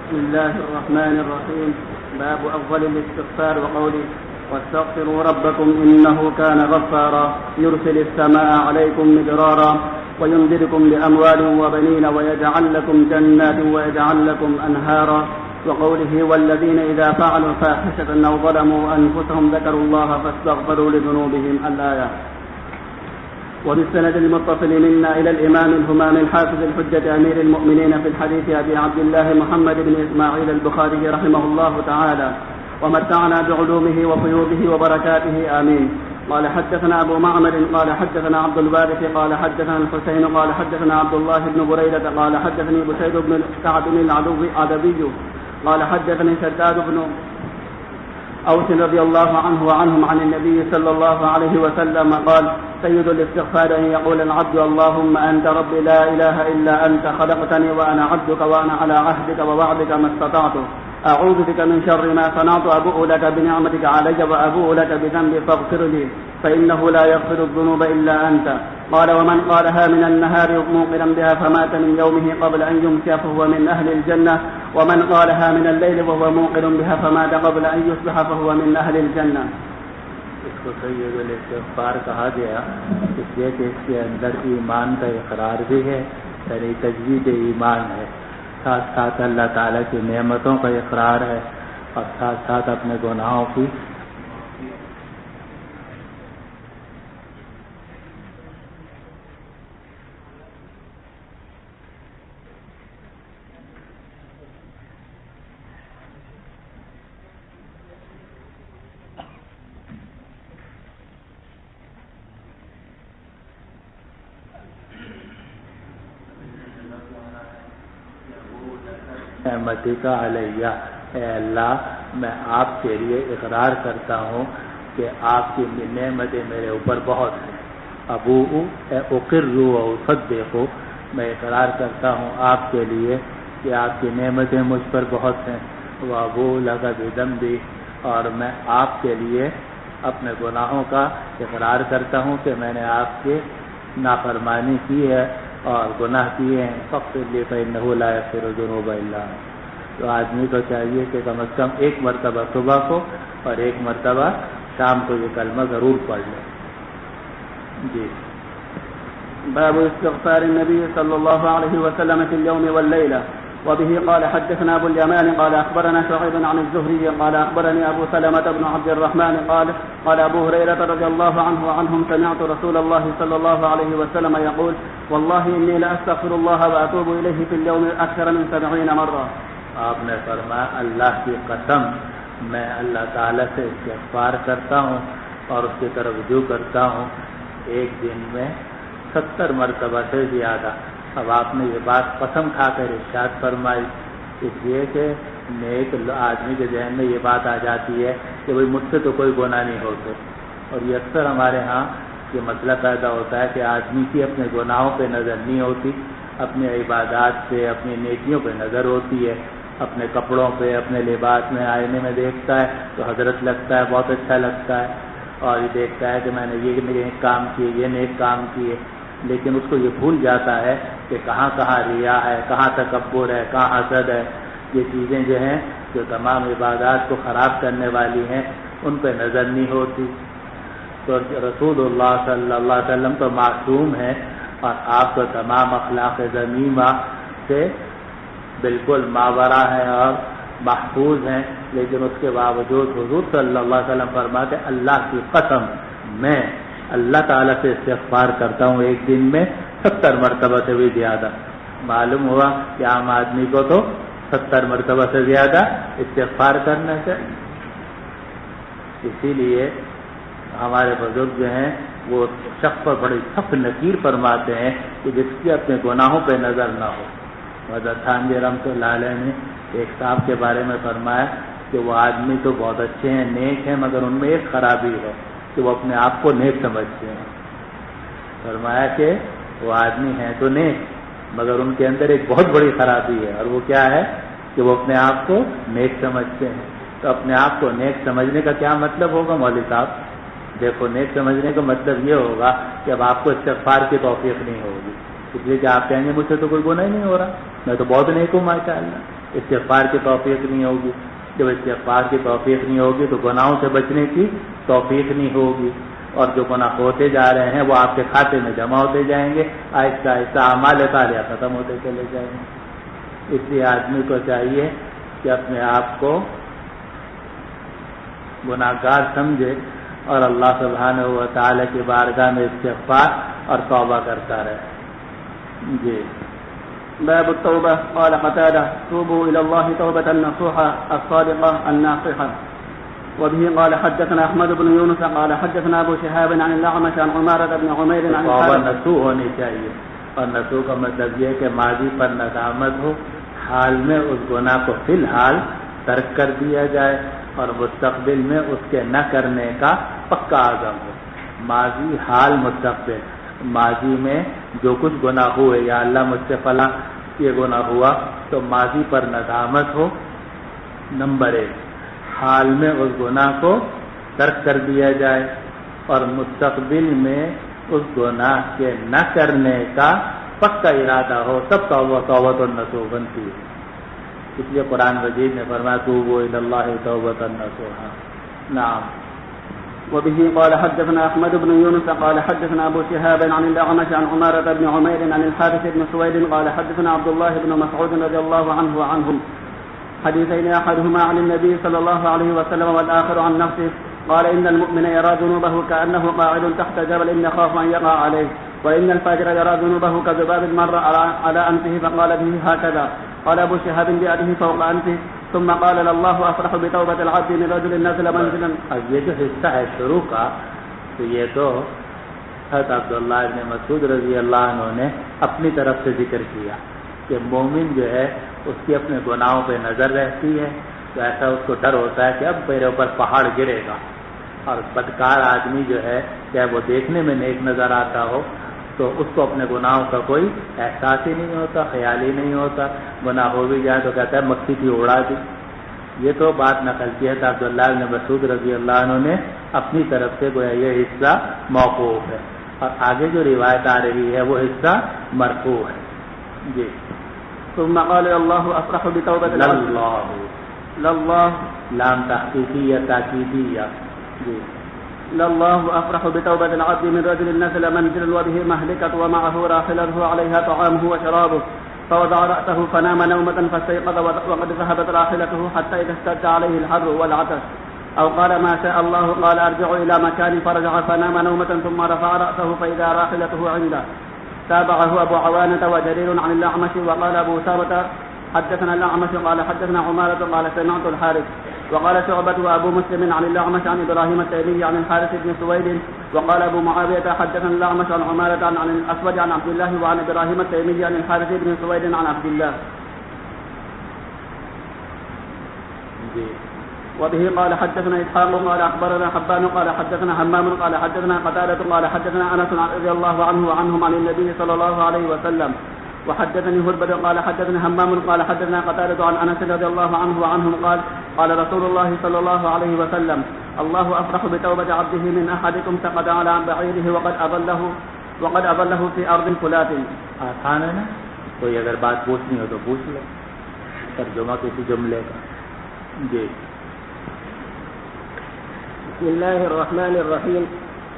بسم الله الرحمن الرحيم. باب أفضل الاستغفار وقوله واستغفروا ربكم إنه كان غفارا يرسل السماء عليكم مدرارا ويمددكم بأموال وبنين ويجعل لكم جنات ويجعل لكم أنهارا وقوله والذين إذا فعلوا فاحشة أو ظلموا أنفسهم ذكروا الله فاستغفروا لذنوبهم الآية. وبالسند المتصل منا إلى الإمام الهمام الحافظ الحجة أمير المؤمنين في الحديث أبي عبد الله محمد بن إسماعيل البخاري رحمه الله تعالى ومتعنا بعلومه وفيوضه وبركاته آمين. قال حدثنا أبو معمر قال حدثنا عبد الوارث قال حدثنا الحسين قال حدثنا عبد الله بن بريدة قال حدثني بشير بن كعب العدوي قال حدثني شداد بن أوس رضي الله عنه وعنهم عن النبي صلى الله عليه وسلم قال سيد الاستغفار أن يقول العبد اللهم أنت ربي لا إله إلا أنت خلقتني وأنا عبدك وأنا على عهدك ووعدك ما استطعت أعوذ بك من شر ما صنعت أبوء لك بنعمتك علي وأبوء لك بذنبي فاغفر لي فإنه لا يغفر الذنوب إلا أنت. قال ومن قالها من النهار موقنا بها فمات من يومه قبل أن يمسي فهو من أهل الجنة ومن قالها من الليل وهو موقن بها فمات قبل أن يصبح فهو من أهل الجنة. اس کو سید الاستغفار کہا گیا اس لیے کہ اس کے اندر ایمان کا اقرار بھی ہے، یعنی تجدید ایمان ہے، ساتھ ساتھ اللہ تعالیٰ کی نعمتوں کا اقرار ہے اور ساتھ ساتھ اپنے گناہوں کی نعمتک علیہ، اے اللہ میں آپ کے لیے اقرار کرتا ہوں کہ آپ کی نعمتیں میرے اوپر بہت ہیں. ابوء اے اقر و اصدق، میں اقرار کرتا ہوں آپ کے لیے کہ آپ کی نعمتیں مجھ پر بہت ہیں. وابوء لک بذنبی، اور میں آپ کے لیے اپنے گناہوں کا اقرار کرتا ہوں کہ میں نے آپ کے نافرمانی کی ہے اور گناہ کیے ہیں. فاغفر لی فإنہ لا یغفر الذنوب الا انت. تو آدمی کو چاہیے کہ کم از کم ایک مرتبہ صبح کو اور ایک مرتبہ شام کو یہ کلمہ ضرور پڑھ لیں. جی. باب استغفار النبي صلى الله عليه وسلم في اليوم والليلة. وبه قال حدثنا أبو اليمان قال أخبرنا شعيب عن الزهري قال أخبرني أبو سلمة بن عبد الرحمن قال أبو هريرة رضي الله عنه وعنهم سمعت رسول الله صلى الله عليه وسلم يقول والله إني لأستغفر الله وأتوب إليه في اليوم أكثر من 70 مرة. آپ نے فرمایا اللہ کی قسم میں اللہ تعالیٰ سے استغفار کرتا ہوں اور اس کی طرف رجوع کرتا ہوں ایک دن میں 70 مرتبہ سے زیادہ. اب آپ نے یہ بات قسم کھا کر ارشاد فرمائی اس لیے کہ نیک آدمی کے ذہن میں یہ بات آ جاتی ہے کہ بھائی مجھ سے تو کوئی گناہ نہیں ہوتے، اور یہ اکثر ہمارے ہاں یہ مسئلہ پیدا ہوتا ہے کہ آدمی کی اپنے گناہوں پہ نظر نہیں ہوتی، اپنی عبادات پہ اپنی نیکیوں پہ نظر ہوتی ہے، اپنے کپڑوں پہ اپنے لباس میں آئینے میں دیکھتا ہے تو حضرت لگتا ہے، بہت اچھا لگتا ہے، اور یہ دیکھتا ہے کہ میں نے یہ نیک کام کیے، یہ نیک کام کیے، لیکن اس کو یہ بھول جاتا ہے کہ کہاں کہاں ریا ہے، کہاں تکبر ہے، کہاں حسد ہے. یہ چیزیں جو ہیں جو تمام عبادات کو خراب کرنے والی ہیں ان پہ نظر نہیں ہوتی. تو رسول اللہ صلی اللہ علیہ وسلم تو معصوم ہیں اور آپ تو تمام اخلاق ذمیمہ سے بالکل ماورا ہیں اور محفوظ ہیں، لیکن اس کے باوجود حضور صلی اللہ علیہ وسلم فرماتے اللہ کی قسم میں اللہ تعالیٰ سے استغفار کرتا ہوں ایک دن میں 70 مرتبہ سے بھی زیادہ. معلوم ہوا کہ عام آدمی کو تو 70 مرتبہ سے زیادہ استغفار کرنا چاہیے. اسی لیے ہمارے بزرگ جو ہیں وہ شخص پر بڑی سخت نکیر فرماتے ہیں کہ جس کی اپنے گناہوں پہ نظر نہ ہو. حضرت تھانوی رحمۃ اللہ علیہ نے ایک صاحب کے بارے میں فرمایا کہ وہ آدمی تو بہت اچھے ہیں، نیک ہیں، مگر ان میں ایک خرابی ہے کہ وہ اپنے آپ کو نیک سمجھتے ہیں۔ فرمایا کہ وہ آدمی ہیں تو نیک، مگر ان کے اندر ایک بہت بڑی خرابی ہے، اور وہ کیا ہے کہ وہ اپنے آپ کو نیک سمجھتے ہیں۔ تو اپنے آپ کو نیک سمجھنے کا کیا مطلب ہوگا مولوی صاحب؟ دیکھو، نیک سمجھنے کا مطلب یہ ہوگا کہ اب آپ کو استغفار کی توفیق نہیں ہوگی، اس لیے کہ آپ کہیں گے مجھ سے تو کوئی گناہ ہی نہیں ہو رہا، میں تو بہت نیک ہوں ماشاء اللہ۔ استغفار کی توفیق نہیں ہوگی، جب استغفار کی توفیق نہیں ہوگی تو گناہوں سے بچنے کی توفیق نہیں ہوگی، اور جو گناہ ہوتے جا رہے ہیں وہ آپ کے کھاتے میں جمع ہوتے جائیں گے، آہستہ آہستہ اعمال صالحہ ختم ہوتے چلے جائیں گے۔ اس لیے آدمی کو چاہیے کہ اپنے آپ کو گناہ گار سمجھے اور اللہ سبحانہ و تعالی کی بارگاہ میں استغفار اور توبہ کرتا رہے۔ جی باب التوبة. قال قتادة: توبوا إلى الله توبة نصوحا الصادقة الناصحة. وبه قال حدثنا أحمد بن يونس قال حدثنا أبو شهاب عن الأعمش عن عمارة بن عمير عن توبہ نصوح ہونی چاہیے، اور نصوح کا مطلب یہ ہے کہ ماضی پر ندامت ہو، حال میں اس گناہ کو فی الحال ترک کر دیا جائے، اور مستقبل میں اس کے نہ کرنے کا پکا عزم ہو۔ ماضی، حال، مستقبل۔ ماضی میں جو کچھ گناہ ہوئے، یا اللہ مجھ سے فلاں یہ گناہ ہوا، تو ماضی پر ندامت ہو نمبر 1، حال میں اس گناہ کو ترک کر دیا جائے، اور مستقبل میں اس گناہ کے نہ کرنے کا پکا ارادہ ہو، تب توبۃ النصوح بنتی ہے۔ اس لیے قرآن مجید نے فرمایا توبوا الی اللہ توبۃ نصوحا۔ نعم۔ وبه قال حدثنا أحمد بن يونس قال حدثنا أبو شهاب عن الأعمش عن عمارة بن عمير عن الحارث بن سويد قال حدثنا عبد الله بن مسعود رضي الله عنه وعنهم حديثين أحدهما عن النبي صلى الله عليه وسلم والآخر عن نفسه قال إن المؤمن يرى ذنوبه كأنه قاعد تحت جبل يخاف أن يقع عليه، وإن الفاجر يرى ذنوبه كذباب مر على أنفه فقال به هكذا. قال أبو شهاب بيده فوق أنفه ثم قال الله أفرح بتوبة العبد من رجل نزل منزلا. اب یہ جو حصہ ہے شروع کا، تو یہ تو حضرت عبداللہ ابن مسعود رضی اللہ عنہ نے اپنی طرف سے ذکر کیا کہ مومن جو ہے اس کی اپنے گناہوں پہ نظر رہتی ہے، تو ایسا اس کو ڈر ہوتا ہے کہ اب میرے اوپر پہاڑ گرے گا۔ اور بدکار آدمی جو ہے، چاہے وہ دیکھنے میں نیک نظر آتا ہو، تو اس کو اپنے گناہوں کا کوئی احساس ہی نہیں ہوتا، خیال ہی نہیں ہوتا، گناہ ہو بھی جائے تو کہتا ہے مکھی کی اڑا دی۔ یہ تو بات نقل کی ہے عبداللہ بن مسعود رضی اللہ عنہ نے اپنی طرف سے، گویا یہ حصہ موقوف ہے، اور آگے جو روایت آ رہی ہے وہ حصہ مرفوع ہے۔ جی ثم قال الله أفرح بتوبة العبد. لله لام تحقیقیہ تاکیدیہ۔ جی لله أفرح بتوبة العبد من رجل نزل منزلا وبه مهلكة ومعه راحلته عليها طعامه وشرابه فوضع رأسه فنام نومة فاستيقظ وقد ذهبت راحلته حتى إذا اشتد عليه الحر والعطش، أو قال ما شاء الله قال أرجع إلى مكاني فرجع فنام نومة ثم رفع رأسه فإذا راحلته عنده. تابعه أبو عوانة وجرير عن الأعمش. وقال أبو أسامة حدثنا الأعمش قال حدثنا عمارة قال سمعت الحارث. وقال شعبة وأبو مسلم عن الأعمش عن إبراهيم التيمي عن الحارث بن سويد. وقال أبو معاوية حدثنا الأعمش عن عمارة عن الأسود عن عبد الله وعن إبراهيم التيمي عن الحارث بن سويد عن عبد الله. وبه قال حدثنا إسحاق قال أخبرنا حبان قال حدثنا همام قال حدثنا قتادة قال حدثنا أنس رضي الله عنه وعنهم عن النبي صلى الله عليه وسلم. وحدثني هربد قال حدثنا همام قال حدثنا قتادة عن أنس رضي الله عنه وعنهم قال قال رسول الله صلى الله عليه وسلم الله أفرح بتوبة عبده من أحدكم سقط على بعيره وقد أضله في أرض فلات. آسان ہے نا، کوئی اگر بات پوچھنی ہو تو پوچھ لو، ترجمہ کسی جملے کا۔ جی بسم الله الرحمن الرحيم.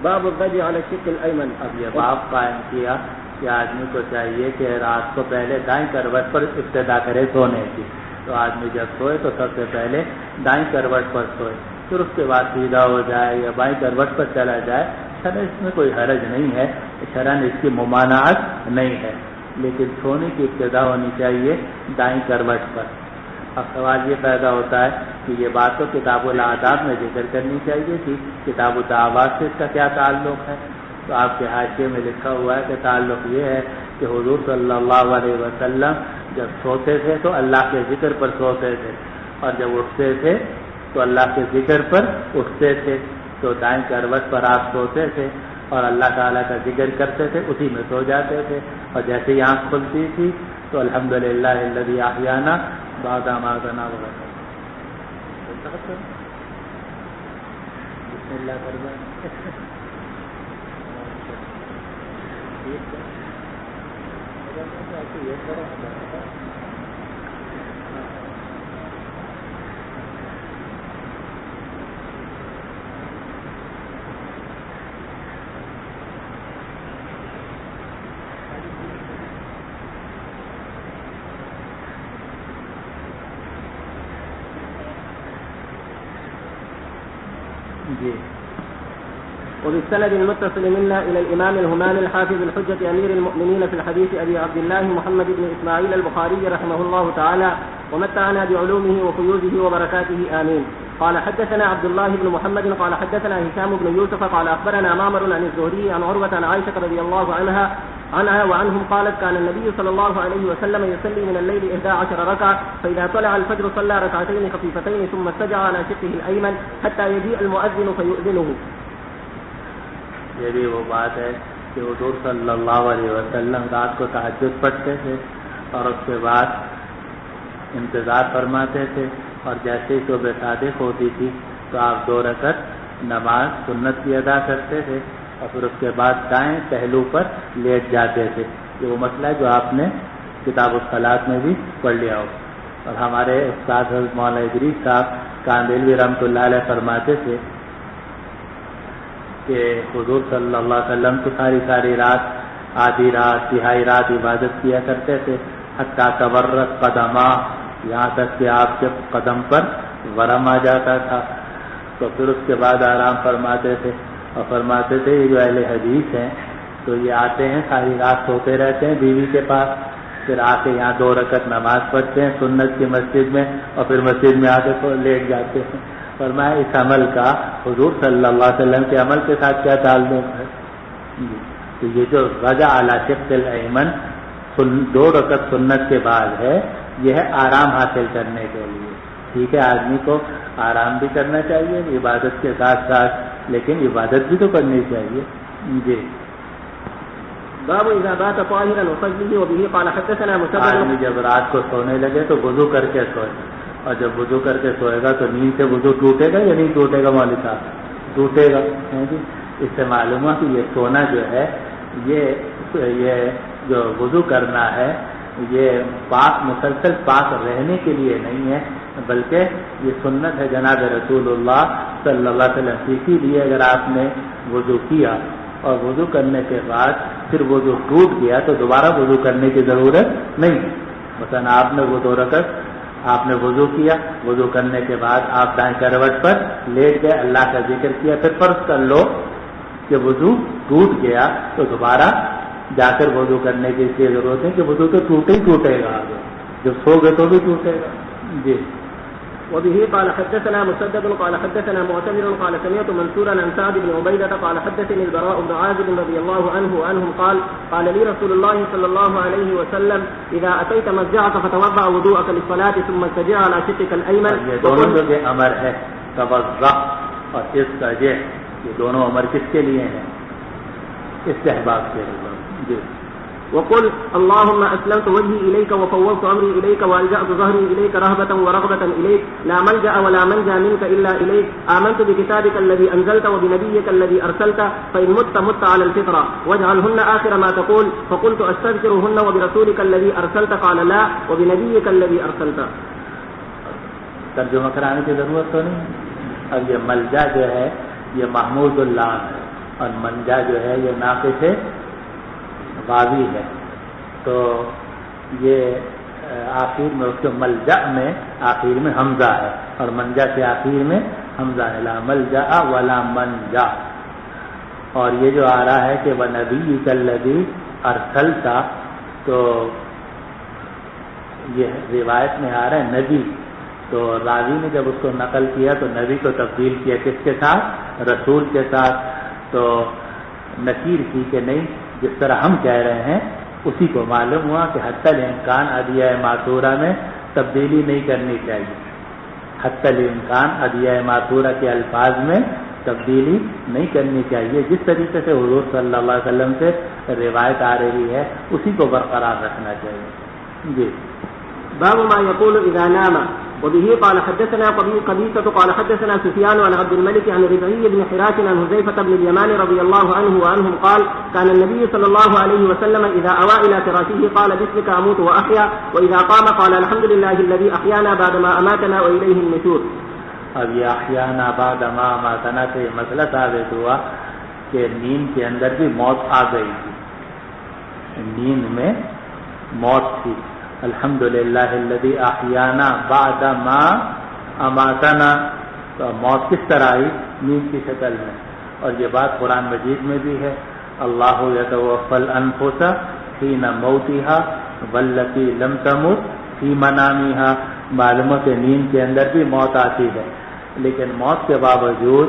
باب الضجع على الشق الأيمن. اب یہ باب قائم کیا کہ آدمی کو چاہیے کہ رات کو پہلے دائیں کروٹ پر ابتدا کرے سونے کی، تو آدمی جب سوئے تو سب سے پہلے دائیں کروٹ پر سوئے، پھر اس کے بعد سیدھا ہو جائے یا بائیں کروٹ پر چلا جائے۔ شرع اس میں کوئی حرج نہیں ہے، شرعاً اس کی ممانعت نہیں ہے، لیکن سونے کی ابتدا ہونی چاہیے دائیں کروٹ پر۔ اب سوال یہ پیدا ہوتا ہے کہ یہ بات تو کتاب العادات میں ذکر کرنی چاہیے تھی، کتاب الدعوات سے اس کا کیا تعلق ہے؟ تو آپ کے حاشیے میں لکھا ہوا ہے کہ تعلق یہ ہے کہ حضور صلی اللہ علیہ وسلم جب سوتے تھے تو اللہ کے ذکر پر سوتے تھے، اور جب اٹھتے تھے تو اللہ کے ذکر پر اٹھتے تھے۔ تو تو دائیں کروٹ پر آپ سوتے تھے اور اللہ تعالیٰ کا ذکر کرتے تھے، اسی میں سو جاتے تھے، اور جیسے ہی آنکھ کھلتی تھی تو الحمدللہ الذی احیانا بعد ما اماتنا وغیرہ بسم اللہ کرنا۔ جی وبالسند المتصل منا إلى الإمام الهمام الحافظ الحجة أمير المؤمنين في الحديث أبي عبد الله محمد بن إسماعيل البخاري رحمه الله تعالى ومتعنا بعلومه وفيوزه وبركاته آمين. قال حدثنا عبد الله بن محمد قال حدثنا هشام بن يوسف قال أخبرنا معمر عن الزهري عن عروة عن عائشة رضي الله عنها وعنهم قالت كان النبي صلى الله عليه وسلم يصلي من الليل 11 ركعة فإذا طلع الفجر صلى ركعتين خفيفتين ثم استجع على شقه الأيمن حتى يجيء المؤذن فيؤذنه. یہ بھی وہ بات ہے کہ حضور صلی اللہ علیہ وسلم رات کو تہجد پڑھتے تھے اور اس کے بعد انتظار فرماتے تھے، اور جیسے ہی صبح صادق ہوتی تھی تو آپ 2 رکعت نماز سنت کی ادا کرتے تھے اور پھر اس کے بعد دائیں پہلو پر لیٹ جاتے تھے. یہ وہ مسئلہ ہے جو آپ نے کتاب الصلاۃ میں بھی پڑھ لیا ہو. اور ہمارے استاد حضرت مولانا ادریس صاحب کاندھلوی رحمۃ اللہ علیہ فرماتے تھے کہ حضور صلی اللہ علیہ وسلم تو ساری رات، آدھی رات، تہائی رات عبادت کیا کرتے تھے، حتیٰ تورت قدما، یہاں تک کہ آپ کے قدم پر ورم آ جاتا تھا تو پھر اس کے بعد آرام فرماتے تھے. اور فرماتے تھے یہ جو اہل حدیث ہیں تو یہ آتے ہیں ساری رات سوتے رہتے ہیں بیوی کے پاس، پھر آ کے یہاں 2 رکعت نماز پڑھتے ہیں سنت کی مسجد میں، اور پھر مسجد میں آ کے لیٹ جاتے ہیں. فرمایا اس عمل کا حضور صلی اللہ علیہ وسلم کے عمل کے ساتھ کیا تعلق ہے؟ تو یہ جو رجع علی شق الایمن 2 رکعت سنت کے بعد ہے، یہ ہے آرام حاصل کرنے کے لیے. ٹھیک ہے، آدمی کو آرام بھی کرنا چاہیے عبادت کے ساتھ ساتھ، لیکن عبادت بھی تو کرنی چاہیے. جی باب اذا بات طاهرا وصلي وبه قال حدثنا مسدد. آدمی جب رات کو سونے لگے تو وضو کر کے سوئے، اور جب وضو کر کے سوئے گا تو نیند سے وضو ٹوٹے گا یا نہیں ٹوٹے گا؟ مولوی صاحب ٹوٹے گا. اس سے معلوم ہوا کہ یہ سونا جو ہے یہ جو وضو کرنا ہے یہ پاک مسلسل پاک رہنے کے لیے نہیں ہے، بلکہ یہ سنت ہے جناب رسول اللہ صلی اللہ علیہ وسلم. اسی لیے اگر آپ نے وضو کیا اور وضو کرنے کے بعد پھر وضو ٹوٹ گیا تو دوبارہ وضو کرنے کی ضرورت نہیں. مثلا آپ نے وہ 2 رکعت آپ نے وضو کیا، وضو کرنے کے بعد آپ دائیں کروٹ پر لیٹ گئے، اللہ کا ذکر کیا، پھر فرض کر لو کہ وضو ٹوٹ گیا تو دوبارہ جا کر وضو کرنے کی اس لیے ضرورت ہے کہ وضو تو ٹوٹے ہی ٹوٹے گا، جب سو گئے تو بھی ٹوٹے گا. جی وبه قال حدثنا مسدد قال حدثنا معتمر قال سمعت منصورا عن سعد بن عبيدة قال حدثني البراء بن عازب رضي الله عنه وعنهم قال لي رسول الله صلى الله عليه وسلم اذا اتيت مضجعك فتوضا وضوءك للصلاه ثم استجع على شقك الايمن. یہ دونوں جو یہ امر ہے توضا اور استجع، یہ دونوں امر کس کے لیے ہیں؟ استحباب کے لیے. جی وقل اللهم اسلمت وجهي اليك وفوضت امري اليك والجأت ظهري اليك رهبة ورغبة اليك لا ملجأ ولا منجا منك الا اليك امنت بكتابك الذي انزلت وبنبيك الذي ارسلت فان مت على الفطرة واجعلهن اخر ما تقول. فقلت استذكرهن وبرسولك الذي ارسلت قال لا وبنبيك الذي ارسلت. ترجمہ کرانے کی ضرورت تو نہیں. اب یہ ملجا جو ہے یہ محمود اللہ ہے اور منجا جو ہے یہ ناقص غاوی ہے، تو یہ آخر میں اس کے ملجا میں آخر میں حمزہ ہے اور منجا کے آخر میں حمزہ ہے، لا ملجا ولا منجا. اور یہ جو آ رہا ہے کہ وَنَبِيِّكَ الَّذِي أَرْسَلْتَ، تو یہ روایت میں آ رہا ہے نبی، تو راوی نے جب اس کو نقل کیا تو نبی کو تبدیل کیا کس کے ساتھ؟ رسول کے ساتھ. تو نکیر کی کہ نہیں، جس طرح ہم کہہ رہے ہیں اسی کو. معلوم ہوا کہ حتی الامکان ادعیہ معذورہ میں تبدیلی نہیں کرنی چاہیے. حتی الامکان ادعیہ معذورہ کے الفاظ میں تبدیلی نہیں کرنی چاہیے. جس طریقے سے حضور صلی اللہ علیہ وسلم سے روایت آ رہی ہے اسی کو برقرار رکھنا چاہیے. جی. باب ما يقول إذا نام. وبه قال حدثنا قبيصة قال حدثنا سفيان عن عبد الملك عن ربعي بن حراش عن حذيفة بن اليمان رضي الله عنه وعنهم قال كان النبي صلى الله عليه وسلم إذا أوى إلى فراشه قال باسمك أموت وأحيا وإذا قام قال الحمد لله الذي أحيانا بعدما أماتنا وإليه النشور. اب یہ احیانا بعد ما اماتنا سے یہ مسئلہ ثابت ہوا کہ نیند کے اندر بھی موت آ گئی تھی. نیند میں موت تھی. الحمدللہ الذی احیانا بعد ما اماتنا. تو موت کس طرح آئی؟ نیند کی شکل میں. اور یہ بات قرآن مجید میں بھی ہے. اللہ یتوفی الانفس حین موتها والتی لم تمت فی منامها. معلومات نیند کے اندر بھی موت آتی ہے لیکن موت کے باوجود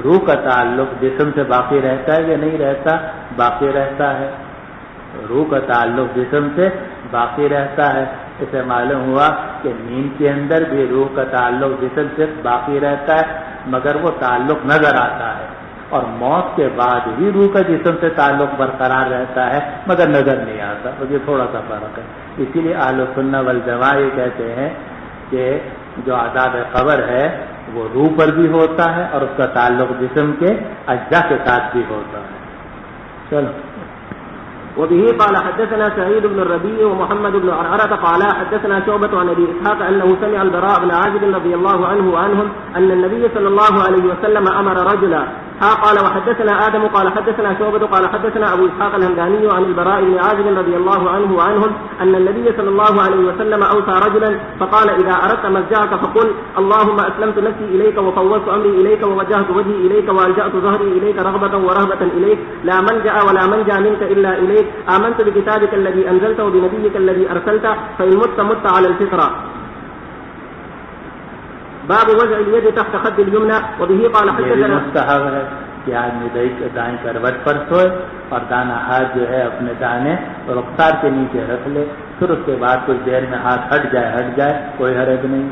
روح کا تعلق جسم سے باقی رہتا ہے یا نہیں رہتا؟ باقی رہتا ہے. روح کا تعلق جسم سے باقی رہتا ہے. اسے معلوم ہوا کہ نیند کے اندر بھی روح کا تعلق جسم سے باقی رہتا ہے مگر وہ تعلق نظر آتا ہے. اور موت کے بعد بھی روح کا جسم سے تعلق برقرار رہتا ہے مگر نظر نہیں آتا. اور یہ تھوڑا سا فرق ہے. اسی لیے اہل سنت والجماعہ یہ کہتے ہیں کہ جو عذاب قبر ہے وہ روح پر بھی ہوتا ہے اور اس کا تعلق جسم کے اجزاء کے ساتھ بھی ہوتا ہے. چلو. وبه قال حدثنا سعيد بن الربيع ومحمد بن عرعرة قال حدثنا شعبة عن أبي إسحاق أنه سمع البراء بن عازب رضي الله عنه وعنهم أن النبي صلى الله عليه وسلم أمر رجلا. قال وحدثنا آدم قال حدثنا شعبة قال حدثنا أبو إسحاق الهمداني عن البراء بن عازب رضي الله عنه وعنهم أن النبي صلى الله عليه وسلم أوصى رجلا فقال إذا أردت مضجعك فقل اللهم أسلمت نفسي إليك وفوضت أمري إليك ووجهت وجهي إليك وألجأت ظهري إليك رغبة ورهبة إليك لا ملجأ ولا منجا منك إلا إليك آمنت بكتابك الذي أنزلت وبنبيك الذي أرسلت فإن مت مت على الفطرة. باب وضع اليد تحت خد اليمنى. وبه قال حدثنا مستحب ہے کہ آدمی دائیں کروٹ پر سوئے اور دانا ہاتھ جو ہے اپنے دانے رخسار کے نیچے رکھ لے. پھر اس کے بعد کچھ دیر میں ہاتھ ہٹ جائے کوئی حرج نہیں.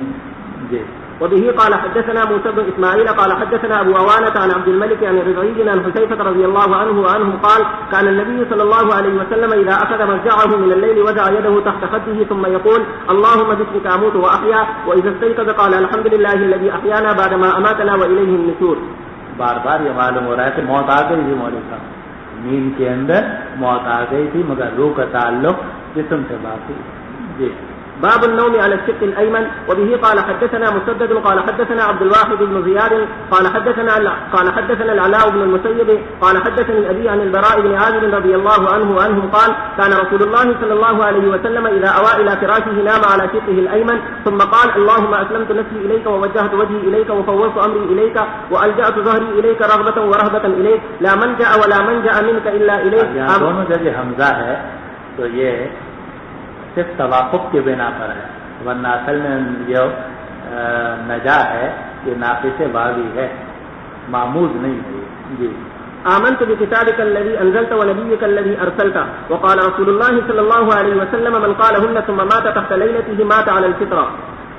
جی. وبه قال حدثنا موسى بن إسماعيل قال حدثنا أبو عوانة عن عبد الملك عن ربعي عن حذيفة رضي الله عنه وعنهم قال كان النبي صلى الله عليه وسلم إذا أخذ مضجعه من الليل وضع يده تحت خده ثم يقول اللهم باسمك أموت وأحيا وإذا استيقظ قال الحمد لله الذي أحيانا بعدما أماتنا وإليه النشور. بار بار یہ معلوم ہو رہا ہے کہ موت آ گئی تھی. مولوی صاحب نیند کے اندر موت آ گئی تھی مگر روح کا تعلق جسم سے باقی. جی. باب النوم على الشق الأيمن. وبه قال حدثنا مسدد قال حدثنا عبد الواحد بن زياد قال حدثنا العلاء بن المسيب قال حدثني أبي عن البراء بن عازب رضي الله عنه وعنهم قال كان رسول الله صلى الله عليه وسلم إذا أوى إلى فراشه نام على شقه الأيمن ثم قال اللهم أسلمت نفسي إليك ووجهت وجهي إليك وفوضت أمري إليك وألجأت ظهري إليك رغبة ورهبة إليك لا ملجأ ولا منجأ منك إلا إليك. دونوں جگہ حمزہ ہے تو یہ صرف توافق کے بنا پر ہے ورنہ اصل میں جو نجا ہے یہ ناقص باغی ہے معمود نہیں ہے. جی. آمنت بكتابك الذي أنزلت ونبيك الذي أرسلت. وقال رسول الله صلى الله عليه وسلم من قالهن ثم مات تحت ليلته مات على الفطرة.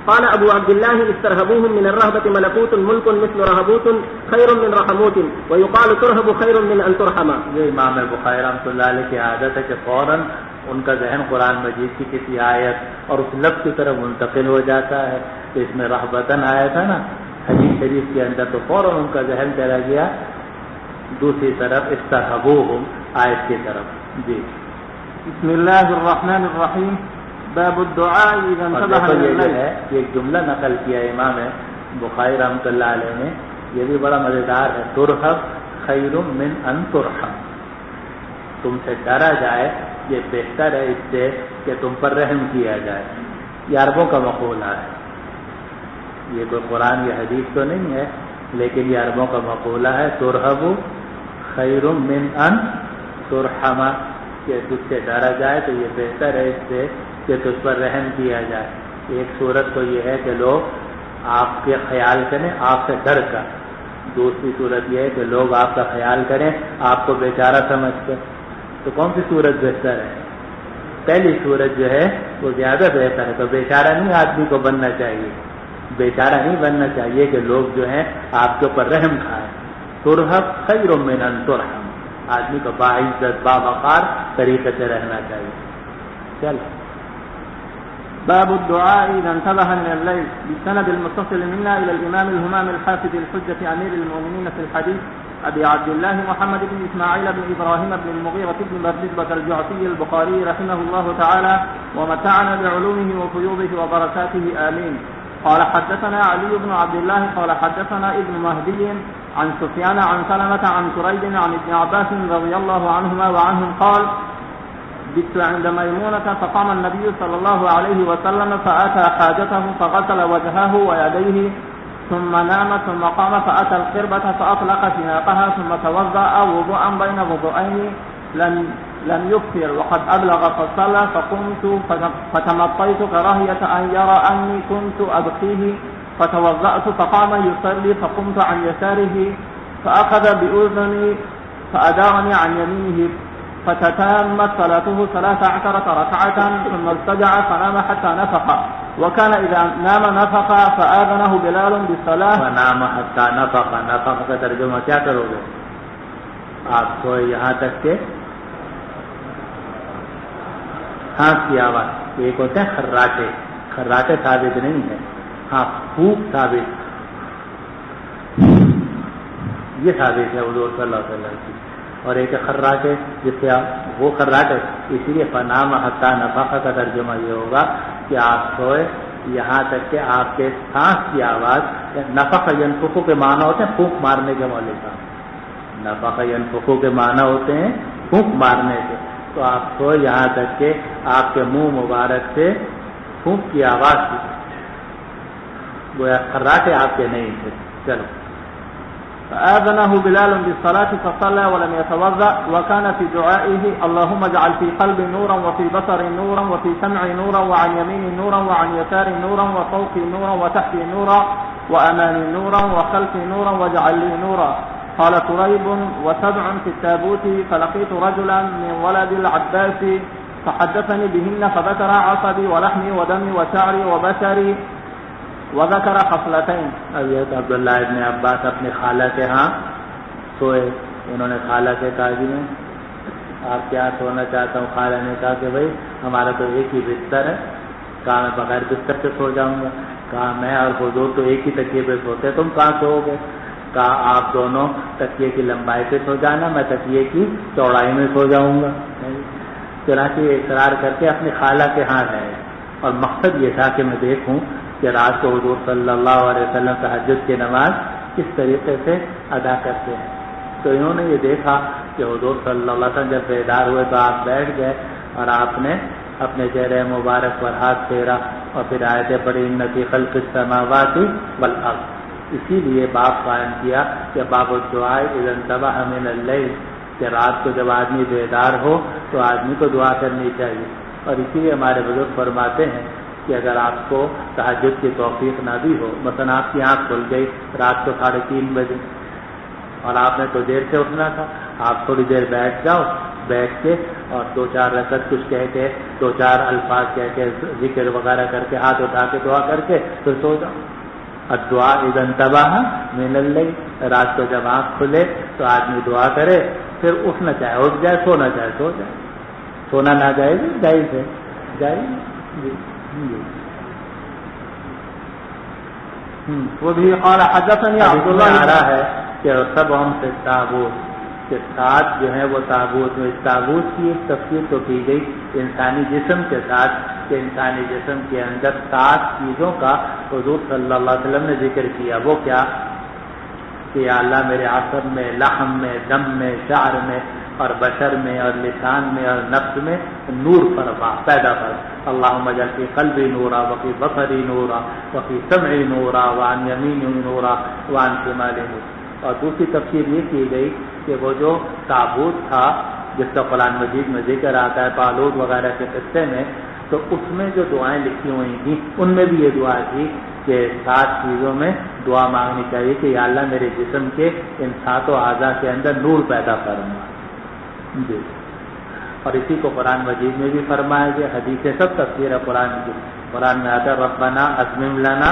قال أبو عبد الله استرهبوهم من الرهبة ملكوت ملك مثل رهبوت خير من رحموت ويقال ترهب خير من أن ترحم. یہ امام بخاری رحمۃ اللہ علیہ کی عادت ہے کہ فوراً ان کا ذہن قرآن مجید کی کسی آیت اور اس لفظ کی طرف منتقل ہو جاتا ہے. تو اس میں رہبتاً آیا تھا نا حدیث شریف کے اندر تو فوراً ان کا ذہن چلا گیا دوسری طرف استرهبوهم آیت کی طرف. جی. بسم اللہ الرحمن الرحیم. باب الدعاء اذا انتبه الليل. یہ جملہ نقل کیا امام بخاری رحمۃ اللہ علیہ نے. یہ بھی بڑا مزیدار ہے. ترہب خیر من ان ترحم. تم سے ڈرا جائے یہ بہتر ہے اس سے کہ تم پر رحم کیا جائے. یہ عربوں کا مقولہ ہے. یہ کوئی قرآن یا حدیث تو نہیں ہے لیکن یہ عربوں کا مقولہ ہے. ترہب خیر من ان ترحم. کہ تجھ سے ڈرا جائے تو یہ بہتر ہے اس سے کہ تجھ پر رحم کیا جائے. ایک صورت تو یہ ہے کہ لوگ آپ کے خیال کریں آپ سے ڈر کر. دوسری صورت یہ ہے کہ لوگ آپ کا خیال کریں آپ کو بیچارہ سمجھ کر. تو کون سی صورت بہتر ہے؟ پہلی صورت جو ہے وہ زیادہ بہتر ہے. تو بیچارہ نہیں آدمی کو بننا چاہیے. بیچارہ نہیں بننا چاہیے کہ لوگ جو ہیں آپ کے اوپر رحم کھائیں. ترحم خیر من ان ترحم، آدمی کو باعزت باوقار طریقے سے رہنا چاہیے. چل باب الدعاء إذا انتبه من الليل بالسند المتصل منا إلى الإمام الهمام الحافظ الحجة أمير المؤمنين في الحديث أبي عبد الله محمد بن إسماعيل بن إبراهيم بن المغيرة بن بردزبة الجعفي البخاري رحمه الله تعالى ومتعنا بعلومه وفيوضه وبركاته آمين. قال حدثنا علي بن عبد الله قال حدثنا ابن مهدي عن سفيان عن سلمة عن كريب عن ابن عباس رضي الله عنهما وعنهم قال بت عند ميمونة فقام النبي صلى الله عليه وسلم فأتى حاجته فغسل وجهه ويديه ثم نام ثم قام فأتى القربة فأطلق سناقها ثم توضأ وضوءا بين وضوءين لم يكثر وقد أبلغ فصلى فقمت فتمطيت كراهية أن يرى أني كنت أبقيه فتوضأت فقام يصلي فقمت عن يساره فأخذ بأذني فأدارني عن يمينه فتتامت صلاته 13 ركعة ثم ارتجع فنام حتى نفخ وكان إذا نام نفخ فآذنه بلال بالصلاة. فنام حتى نفخ، نفخ کا ترجمہ کیا کرو گے آپ؟ سوئے یہاں تک کہ ہانس کی آواز. ایک ہوتے ہیں خراٹے، خراٹے ثابت نہیں ہے، ہاں پھوک ثابت، یہ ثابت ہے حضور صلی اللہ علیہ وسلم کی. اور ایک خراٹے جس سے وہ خراٹے، اسی لیے فنام حتی نفخ کا ترجمہ یہ ہوگا کہ آپ سوئے یہاں تک کہ آپ کے سانس کی آواز. نفخ ینفخ کے معنی ہوتے ہیں پھونک مارنے کے مولوی صاحب، نفخ ینفخ کے معنی ہوتے ہیں پھونک مارنے کے. تو آپ سوئے یہاں تک کہ آپ کے منہ مبارک سے پھونک کی آواز تھی، گویا خراٹے آپ کے نہیں تھے. چلو فآذنه بلال بالصلاة فصلى ولم يتوضأ وكان في دعائه اللهم اجعل في قلبي نورا وفي بصري نورا وفي سمعي نورا وعن يميني نورا وعن يساري نورا وفوقي نورا وتحتي نورا وأمامي نورا وخلفي نورا واجعل لي نورا. قال كريب وسبع في التابوت فلقيت رجلا من ولد العباس فحدثني بهن فذكر عصبي ولحمي ودمي وشعري وبشري وذكر خصلتين. حضرت عبداللہ ابن عباس اپنے خالہ کے ہاں سوئے. انہوں نے خالہ سے کہا جی میں آپ کیا سونا چاہتا ہوں؟ خالہ نے کہا کہ بھائی ہمارا تو ایک ہی بستر ہے. کہا میں بغیر بستر سے سو جاؤں گا. کہا میں اور حضور تو ایک ہی تکیے پہ سوتے، تم کہاں سو گے؟ کہا آپ دونوں تکیے کی لمبائی پہ سو جانا، میں تکیے کی چوڑائی میں سو جاؤں گا. چنانچہ اقرار کر کے اپنی خالہ کے ہاں گئے اور مقصد یہ تھا کہ میں دیکھوں کہ رات کو حضور صلی اللہ علیہ وسلم تہجد کی نماز کس طریقے سے ادا کرتے ہیں. تو انہوں نے یہ دیکھا کہ حضور صلی اللہ علیہ وسلم جب بیدار ہوئے تو آپ بیٹھ گئے اور آپ نے اپنے چہرے مبارک پر ہاتھ پھیرا اور پھر آیتیں پڑھی ان فی خلق السماوات والارض. اسی لیے باب قائم کیا کہ باب الدعاء اذا انتبه من اللیل، کہ رات کو جب آدمی بیدار ہو تو آدمی کو دعا کرنی چاہیے. اور اسی لیے ہمارے بزرگ فرماتے ہیں کہ اگر آپ کو تہجد کی توفیق نہ بھی ہو، مثلا آپ کی آنکھ کھل گئی رات کو 3:30 بجے اور آپ نے تو دیر سے اٹھنا تھا، آپ تھوڑی دیر بیٹھ جاؤ، بیٹھ کے اور 2-4 رکعت کچھ کہہ کے 2-4 الفاظ کہہ کے ذکر وغیرہ کر کے ہاتھ اٹھا کے دعا کر کے پھر سو جاؤ. الدعاء اذا انتبه من اللیل، رات کو جب آنکھ کھلے تو آدمی دعا کرے، پھر اٹھنا چاہے اٹھ جائے، سونا چاہے سو جائے. سونا نہ جائز جائز ہے، جائز. وہ بھی قال حدثني عبد الله آ رہا ہے کہ سب ہم سے تابوت کے ساتھ جو ہے وہ تابوت میں تابوت کی ایک تفسیر تو کی گئی انسانی جسم کے ساتھ کہ انسانی جسم کے اندر 7 چیزوں کا حضور صلی اللہ علیہ وسلم نے ذکر کیا. وہ کیا کہ یا اللہ میرے عصب میں، لحم میں، دم میں، شعر میں اور بشر میں اور لسان میں اور نفس میں نور فرما، پیدا فرما. اللہم اجعل فی قلبی نورا وفی بصری نورا وفی سمعی نورا وعن یمینی نورا وعن شمالی نورا. اور دوسری تفسیر یہ کی گئی کہ وہ جو تابوت تھا جس کا قرآن مجید میں ذکر آتا ہے پالود وغیرہ کے قصے میں، تو اس میں جو دعائیں لکھی ہوئی تھیں ان میں بھی یہ دعا تھی کہ 7 چیزوں میں دعا مانگنی چاہیے کہ یا اللہ میرے جسم کے ان 7 اعضاء کے اندر نور پیدا فرما. جی. اور اسی کو قرآن مجید میں بھی فرمایا گیا. حدیث سب تفسیر ہے قرآن کی. قرآن میں آتا ہے ربنا اتمم لنا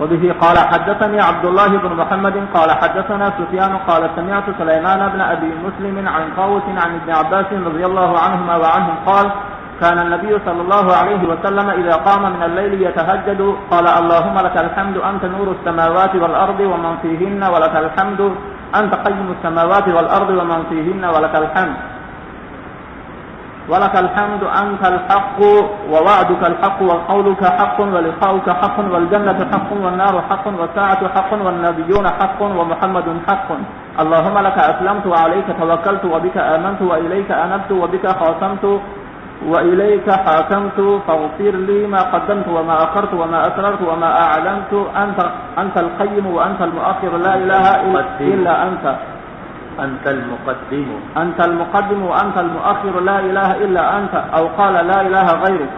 وبه قال حدثني عبد الله بن محمد قال حدثنا سفيان قال سمعت سليمان بن أبي مسلم عن طاووس عن ابن عباس رضي الله عنهما وعنهم قال كان النبي صلى الله عليه وسلم إذا قام من الليل يتهجد قال اللهم لك الحمد أنت نور السماوات والأرض ومن فيهن ولك الحمد أنت قيم السماوات والأرض ومن فيهن ولك الحمد أنت الحق ووعدك الحق وقولك حق ولقاؤك حق والجنة حق والنار حق والساعة حق والنبيون حق ومحمد حق اللهم لك أسلمت وعليك توكلت وبك آمنت وإليك أنبت وبك خاصمت وإليك حاكمت فاغفر لي ما قدمت وما أخرت وما أسررت وما أعلنت أنت القيم وأنت المؤخر لا إله إلا أنت أنت المقدم وأنت المؤخر لا إله إلا أنت أو قال لا إله غيرك